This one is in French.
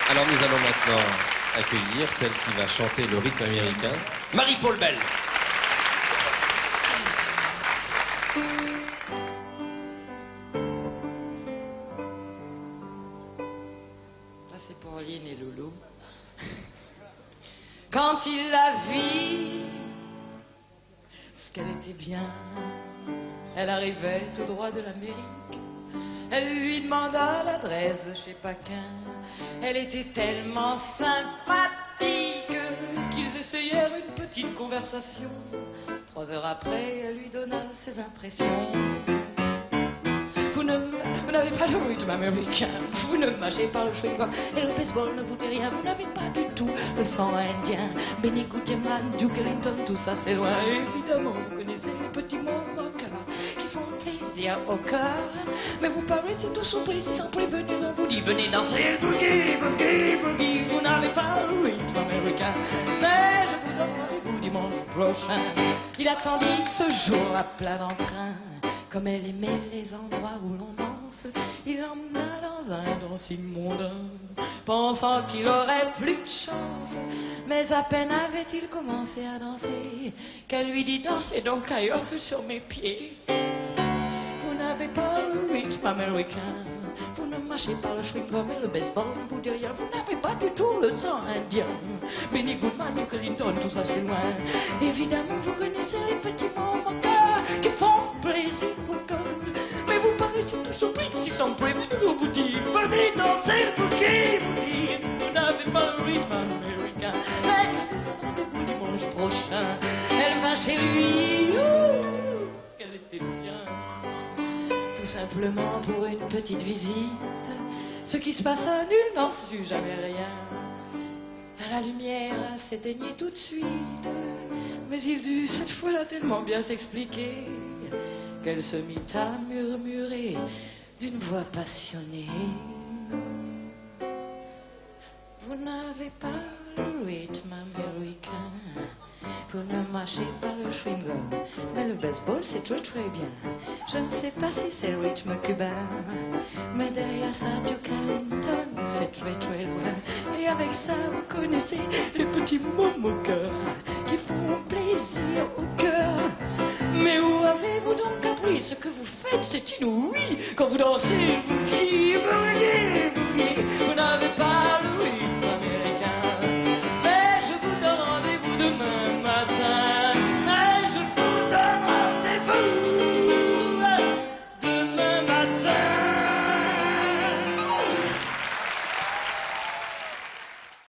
Alors nous allons maintenant accueillir celle qui va chanter le rythme américain, Marie-Paul Bell. Là c'est pour Lynn et Loulou. Quand il la vit, parce qu'elle était bien, elle arrivait tout droit de l'Amérique. Elle lui demanda l'adresse de chez Paquin. Elle était tellement sympathique qu'ils essayèrent une petite conversation. 3 heures après, elle lui donna ses impressions. Vous n'avez pas le rythme américain, vous ne mâchez pas le chewing-gum, et le baseball ne vous dit rien, vous n'avez pas du tout le sang indien. Benny Goodman, Duke Ellington, tout ça c'est loin. Évidemment, vous connaissez les petits mots moqueurs qui font plaisir au cœur. Mais vous paraissez tous surpris, si sans prévenir, on vous dit venez danser le boogie, boogie, boogie. Vous n'avez pas le rythme américain, mais je vous donne rendez-vous dimanche prochain. Il attendit ce jour à plat d'entrain. Comme elle aimait les endroits où l'on danse, il l'emmena dans un dancing mondain, pensant qu'il aurait plus de chance. Mais à peine avait-il commencé à danser qu'elle lui dit dansez donc ailleurs que sur mes pieds. Vous n'avez pas le rythme américain, vous ne mâchez pas le chewing-gum et le baseball ne vous dit rien, vous n'avez pas du tout le sang indien. Benny Goodman, Duke Ellington, tout ça c'est loin. Évidemment vous connaissez les petits mots moqueurs qui font plaisir au cœur. Mais vous paraissez tous surpris si sans prévenir on vous dit venez danser le boogie, boogie. Vous n'avez pas le rythme américain, mais rendez-vous dimanche prochain. Elle va chez lui, qu'elle était bien, tout simplement pour une petite visite. Ce qui se passa, nul n'en sut jamais rien. La lumière s'éteignit tout de suite, mais il dut cette fois-là tellement bien s'expliquer qu'elle se mit à murmurer d'une voix passionnée. Vous n'avez pas le rythme américain, vous ne mâchez pas le chewing-gum, mais le baseball c'est très très bien. Je ne sais pas si c'est le rythme cubain, mais derrière ça Duke Ellington c'est très très loin. Et avec ça vous connaissez les petits mots moqueurs qui font plaisir au cœur. Mais où avez-vous donc appris ce que vous faites? C'est inouï quand vous dansez boogie, boogie, boogie. Vous n'avez pas